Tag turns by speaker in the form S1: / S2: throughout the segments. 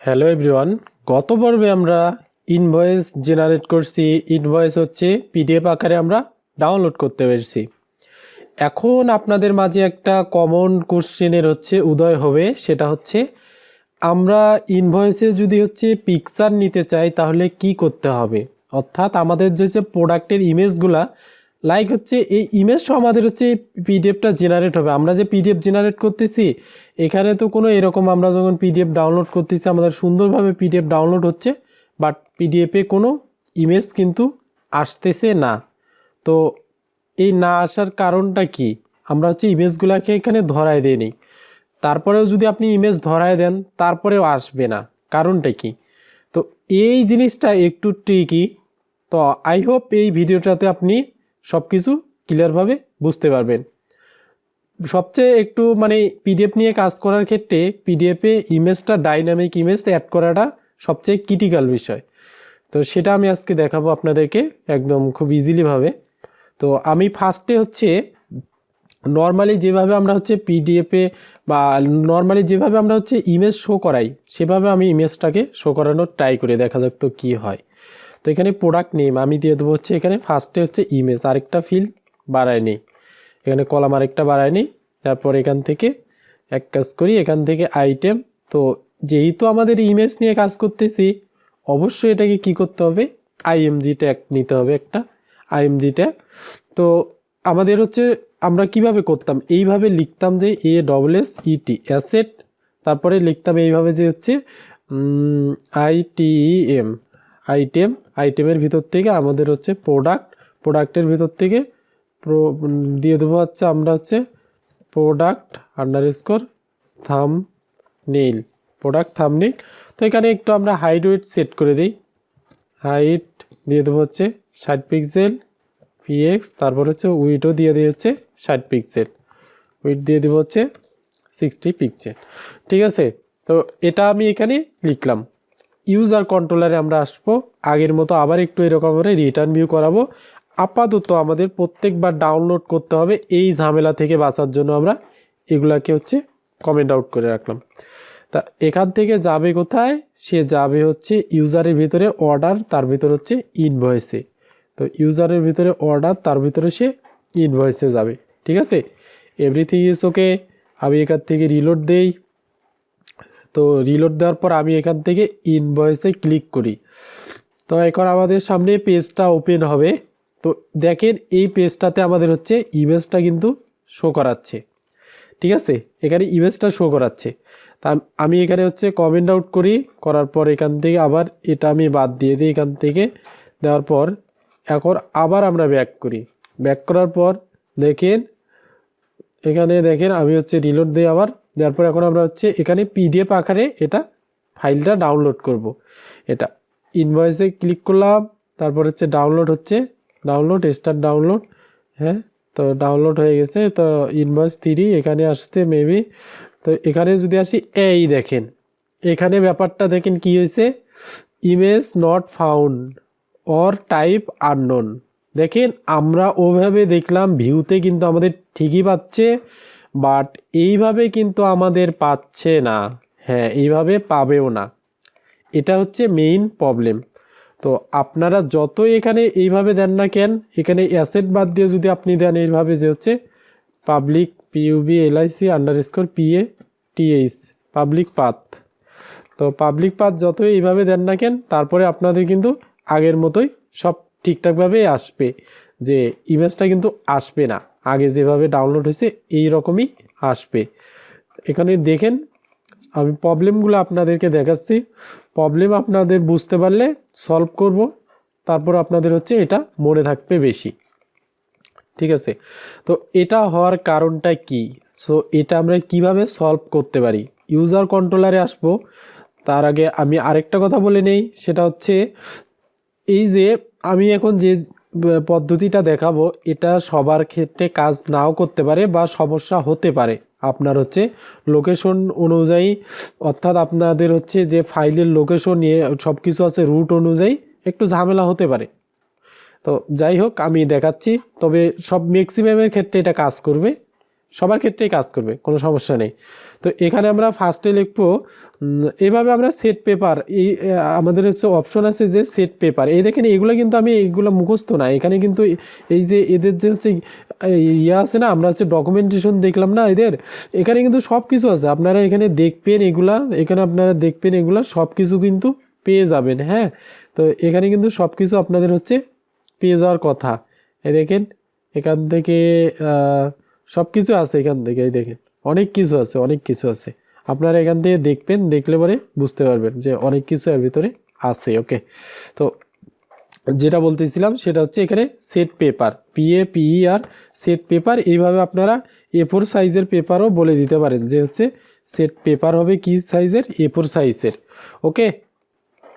S1: Hello everyone, গত পর্বে আমরা ইনভয়েস জেনারেট করছি। ইনভয়েস হচ্ছে পিডিএফ আকারে আমরা ডাউনলোড করতে পেরেছি। এখন আপনাদের মাঝে একটা কমন কোশ্চেনের উদয় হবে, সেটা হচ্ছে আমরা ইনভয়েসে যদি পিকচার নিতে চাই তাহলে কি করতে হবে। অর্থাৎ আমাদের যে প্রোডাক্টের ইমেজগুলা এই ইমেজটা আমাদের পিডিএফটা জেনারেট হবে। আমরা যে পিডিএফ জেনারেট করতেছি এখানে তো কোনো এরকম আমরা যখন পিডিএফ ডাউনলোড করতেছি আমাদের সুন্দরভাবে পিডিএফ ডাউনলোড হচ্ছে, বাট পিডিএফে কোনো ইমেজ কিন্তু আসতেছে না। তো এই না আসার কারণটা কি? আমরা ইমেজগুলোকে এখানে ধরায় দিই, তারপরেও যদি আপনি ইমেজ ধরায় দেন তারপরেও আসবে না, কারণটা কি? তো এই জিনিসটা একটু ট্রিকি। তো আই হোপ এই ভিডিওটাতে আপনি সব কিছু ক্লিয়ারভাবে বুঝতে পারবেন। সবচেয়ে একটু পিডিএফ নিয়ে কাজ করার ক্ষেত্রে পিডিএফে ইমেজটা ডাইনামিক ইমেজ অ্যাড করাটা সবচেয়ে ক্রিটিক্যাল বিষয়। তো সেটা আমি আজকে দেখাবো আপনাদেরকে একদম খুব ইজিলিভাবে। তো আমি ফার্স্টে নর্মালি যেভাবে আমরা পিডিএফে বা নর্মালি যেভাবে আমরা ইমেজ শো করাই সেভাবে আমি ইমেজটাকে শো করানোর ট্রাই করে দেখা যাক তো কী হয়। তো এখানে প্রোডাক্ট নেম আমি দিয়ে দেবো এখানে ফার্স্টে ইমেজ, আরেকটা ফিল্ড বাড়ায় নিই, এখানে কলাম আরেকটা বাড়ায় নিই। তারপর এখান থেকে এক কাজ করি, এখান থেকে আইটেম। তো যেহেতু আমাদের ইমেজ নিয়ে কাজ করতেছি অবশ্যই এটাকে কি করতে হবে, আইএমজি ট্যাগ নিতে হবে, একটা আইএমজি ট্যাগ। তো আমাদের আমরা কিভাবে করতাম, এইভাবে লিখতাম যে ASSET অ্যাসেট, তারপরে লিখতাম এইভাবে যে ITEM আইটেমের ভিতর থেকে আমাদের প্রোডাক্টের ভিতর থেকে দিয়ে দেবো আমরা product underscore thumbnail, product thumbnail. তো এখানে একটু আমরা হাইট ওয়েট সেট করে দিই, হাইট দিয়ে দেবো 60 পিক্সেল PX, তারপর উইডও দিয়ে দিয়ে 60 পিক্সেল, উইড দিয়ে দেবো 60 পিক্সেল। ঠিক আছে, তো এটা আমি এখানে লিখলাম। ইউজার কন্ট্রোলারে আমরা আসবো, আগের মতো আবার একটু এরকম রিটার্ন ভিউ করাবো। আপাতত আমাদের প্রত্যেকবার ডাউনলোড করতে হবে, এই ঝামেলা থেকে বাঁচার জন্য আমরা এগুলাকে কমেন্ট আউট করে রাখলাম। তা এখান থেকে যাবে কোথায়, সে যাবে ইউজারের ভিতরে অর্ডার, তার ভিতর ইনভয়েসে। তো ইউজারের ভিতরে অর্ডার, তার ভিতরে সে ইনভয়েসে যাবে। ঠিক আছে, এভরিথিং ইজ ওকে। আমি এখান থেকে রিলোড দেই। তো রিলোড দেওয়ার পর আমি এখান থেকে ইনভয়েসে ক্লিক করি। তো এখন আমাদের সামনে পেজটা ওপেন হবে। তো দেখেন এই পেজটাতে আমাদের ইমেজটা কিন্তু শো করাচ্ছে। ঠিক আছে, এখানে ইমেজটা শো করাচ্ছে। তা আমি এখানে কমেন্ট আউট করি, করার পর এখান থেকে আবার এটা আমি বাদ দিয়ে দিই। এখান থেকে দেওয়ার পর এখন আবার আমরা ব্যাক করি। ব্যাক করার পর দেখেন এখানে দেখেন আমি রিলোড দিই আবার, দেওয়ার পর এখন আমরা এখানে পিডিএফ আকারে এটা ফাইলটা ডাউনলোড করব। এটা ইনভয়েসে ক্লিক করলাম, তারপর ডাউনলোড ডাউনলোড স্টার্ট ডাউনলোড। হ্যাঁ, তো ডাউনলোড হয়ে গেছে। তো ইনভয়েস 3 এখানে আসতে মেবি। তো এখানে যদি আসি, এই দেখেন এখানে ব্যাপারটা দেখেন কি হয়েছে, image not found or type unknown. দেখেন আমরা ওভাবে দেখলাম ভিউতে কিন্তু আমাদের ঠিকই পাচ্ছে, বাট এইভাবে কিন্তু আমাদের পাচ্ছে না। হ্যাঁ, এইভাবে পাবেও না, এটা মেইন প্রবলেম। তো আপনারা যতই এখানে এইভাবে দেন না কেন, এখানে অ্যাসেট বাদ দিয়ে যদি আপনি দেন এইভাবে যে পাবলিক PUBLIC_PATH পাবলিক পাথ, তো পাবলিক পাথ যতই এইভাবে দেন না কেন তারপরে আপনাদের কিন্তু আগের মতোই সব ঠিকঠাকভাবে আসবে, যে ইমেজটা কিন্তু আসবে না, আগে যেভাবে ডাউনলোড হয়েছে এই রকমই আসবে। এখানে দেখেন আমি প্রবলেমগুলো আপনাদেরকে দেখাচ্ছি, প্রবলেম আপনাদের বুঝতে পারলে সলভ করব, তারপর আপনাদের এটা মনে থাকবে বেশি। ঠিক আছে, তো এটা হওয়ার কারণটা কি? সো এটা আমরা কিভাবে সলভ করতে পারি, ইউজার কন্ট্রোলারে আসবো। তার আগে আমি আরেকটা কথা বলে নেই, সেটা এই যে আমি এখন যে পদ্ধতিটা দেখাবো এটা সবার ক্ষেত্রে কাজ নাও করতে পারে বা সমস্যা হতে পারে। আপনার লোকেশন অনুযায়ী, অর্থাৎ আপনাদের যে ফাইলের লোকেশন নিয়ে সব কিছু আছে রুট অনুযায়ী একটু ঝামেলা হতে পারে। তো যাই হোক আমি দেখাচ্ছি, তবে সব ম্যাক্সিমামের ক্ষেত্রে এটা কাজ করবে, সবার ক্ষেত্রেই কাজ করবে, কোনো সমস্যা নেই। তো এখানে আমরা ফার্স্টে লিখবো এভাবে আমরা সেট পেপার, এই আমাদের হচ্ছে অপশন আছে যে সেট পেপার। এই দেখেন এগুলো কিন্তু আমি এইগুলো মুখস্থ না, এখানে কিন্তু এই যে এদের যে হচ্ছে ইয়ে আছে না, আমরা হচ্ছে ডকুমেন্টেশন দেখলাম না এদের, এখানে কিন্তু সব কিছু আছে, আপনারা এখানে দেখবেন এগুলা, এখানে আপনারা দেখবেন এগুলা সব কিছু কিন্তু পেয়ে যাবেন। হ্যাঁ, তো এখানে কিন্তু সব কিছু আপনাদের হচ্ছে পেয়ে যাওয়ার কথা। এই দেখেন এখান থেকে সব কিছু আছে, এখান থেকে এই দেখেন অনেক কিছু আছে, অনেক কিছু আছে। আপনারা এখান থেকে দেখবেন, দেখলে পরে বুঝতে পারবেন যে অনেক কিছু এর ভিতরে আছে। ওকে, তো যেটা বলতেছিলাম সেটা হচ্ছে এখানে set paper, PAPER set paper. এইভাবে আপনারা A4 সাইজের পেপারও বলে দিতে পারেন যে হচ্ছে সেট পেপার হবে কি সাইজের, A4 সাইজের। ওকে,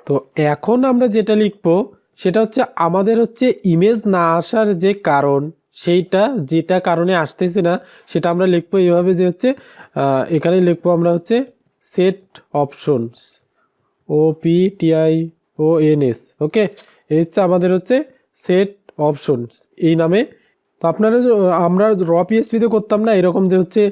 S1: তো এখন আমরা যেটা লিখবো সেটা হচ্ছে আমাদের হচ্ছে ইমেজ না আসার যে কারণ, সেইটা যেটা কারণে আসতেছে না সেটা আমরা লিখবো এইভাবে যে হচ্ছে এখানে লিখবো আমরা হচ্ছে সেট অপশনস, OPTIONS। ওকে, এই হচ্ছে আমাদের হচ্ছে সেট অপশনস এই নামে। তো আপনারা আমরা PHP-তে করতাম না এরকম যে হচ্ছে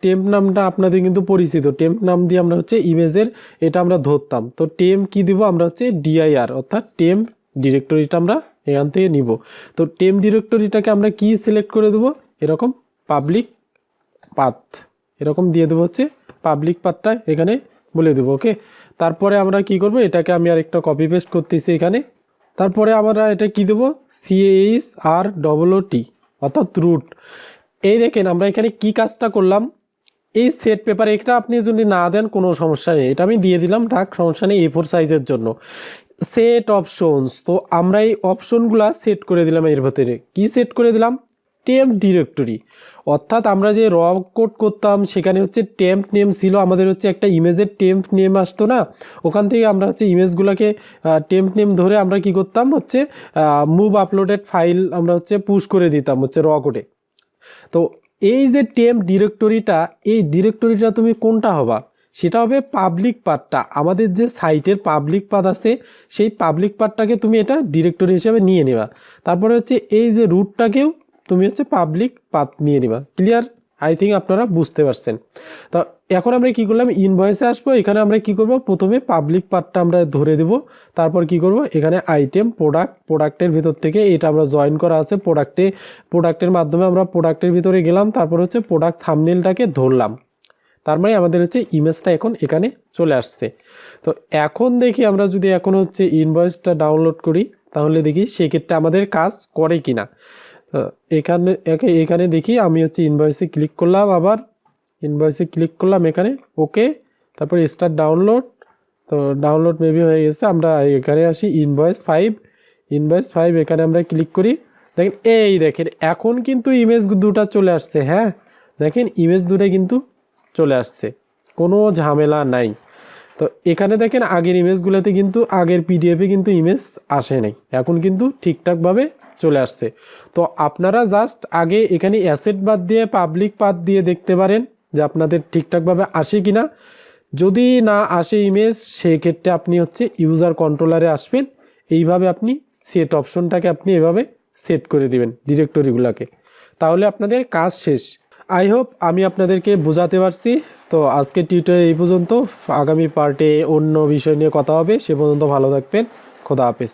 S1: টেম্প নামটা আপনাদের কিন্তু পরিচিত, টেম্প নাম দিয়ে আমরা হচ্ছে ইমেজের এটা আমরা ধরতাম। তো টেম্প কি দিব আমরা হচ্ছে DIR, অর্থাৎ টেম্প ডিরেক্টরিটা আমরা এখান থেকে নিব। তো টেম্প ডিরেক্টরিটাকে আমরা কি সিলেক্ট করে দেবো, এরকম পাবলিক পাথ এরকম দিয়ে দেবো, হচ্ছে পাবলিক পাথটা এখানে বলে দেবো। ওকে, তারপরে আমরা কি করব, এটাকে আমি আর একটা কপি পেস্ট করতেছি এখানে। তারপরে আমরা এটা কি দেবো, CHROOT অর্থাৎ রুট। এই দেখেন আমরা এখানে কি কাজটা করলাম, এই সেট পেপার এটা আপনি যদি না দেন কোনো সমস্যা নেই, এটা আমি দিয়ে দিলাম, থাক সমস্যা নেই, A4 সাইজের জন্য। সেট অপশনস, তো আমরা এই অপশনগুলা সেট করে দিলাম, এর ভিতরে কি সেট করে দিলাম, টেম্প ডিরেক্টরি। অর্থাৎ আমরা যে র কোড করতাম সেখানে হচ্ছে টেম্প নেম ছিল, আমাদের হচ্ছে একটা ইমেজের টেম্প নেম আসতো না, ওখান থেকে আমরা হচ্ছে ইমেজগুলোকে টেম্প নেম ধরে আমরা কি করতাম হচ্ছে মুভ আপলোডেড ফাইল আমরা হচ্ছে পুশ করে দিতাম হচ্ছে র কোডে। তো এই যে টেম্প ডিরেক্টরিটা, এই ডিরেক্টরিটা তুমি কোনটা হবা, সেটা হবে পাবলিক পাথটা, আমাদের যে সাইটের পাবলিক পাথ আছে সেই পাবলিক পাথটাকে তুমি এটা ডিরেক্টরি হিসেবে নিয়ে নেবা। তারপরে হচ্ছে এই যে রুটটাকেও তুমি হচ্ছে পাবলিক পাথ নিয়ে নিবা। ক্লিয়ার? আই থিঙ্ক আপনারা বুঝতে পারছেন। তো এখন আমরা কি করলাম, ইনভয়েসে আসবো, এখানে আমরা কি করব, প্রথমে পাবলিক পাথটা আমরা ধরে দেব, তারপর কি করব, এখানে আইটেম প্রোডাক্টের ভিতর থেকে এটা আমরা জয়েন করা আছে প্রোডাক্টের মাধ্যমে আমরা প্রোডাক্টের ভিতরে গেলাম, তারপর হচ্ছে প্রোডাক্ট থাম্বনেলটাকে ধরলাম, তার মানে আমাদের হচ্ছে ইমেজটা এখন এখানে চলে আসছে। তো এখন দেখি আমরা যদি এখন হচ্ছে ইনভয়েসটা ডাউনলোড করি তাহলে দেখি সেক্ষেত্রে আমাদের কাজ করে কিনা। তো এখানে দেখি আমি হচ্ছে ইনভয়েসে ক্লিক করলাম, আবার ইনভয়েসে ক্লিক করলাম এখানে, ওকে, তারপর স্টার্ট ডাউনলোড। তো ডাউনলোড মেবি হয়ে গেছে, আমরা এখানে আসি ইনভয়েস 5 এখানে আমরা ক্লিক করি। দেখেন এই দেখেন এখন কিন্তু ইমেজ দুটো চলে আসছে। হ্যাঁ দেখেন ইমেজ দুটো কিন্তু চলে আসছে, কোনো ঝামেলা নাই। তো এখানে দেখেন আগের ইমেজগুলোতে কিন্তু আগের PDF-এ কিন্তু ইমেজ আসে নাই, এখন কিন্তু ঠিকঠাকভাবে চলে আসছে। তো আপনারা জাস্ট আগে এখানে অ্যাসেট বাদ দিয়ে পাবলিক পাথ দিয়ে দেখতে পারেন যে আপনাদের ঠিকঠাকভাবে আসে কিনা। যদি না আসে ইমেজ, সেই ক্ষেত্রে আপনি হচ্ছে ইউজার কন্ট্রোলারে আসবেন, এইভাবে আপনি সেট অপশনটাকে আপনি এভাবে সেট করে দিবেন ডিরেক্টরিগুলোকে, তাহলে আপনাদের কাজ শেষ। আই হোপ আমি আপনাদেরকে বোঝাতে পারছি। তো আজকে টিউটোরিয়াল এই পর্যন্ত, আগামী পার্টে অন্য বিষয় নিয়ে কথা হবে, সে পর্যন্ত ভালো থাকবেন, খোদা হাফেজ।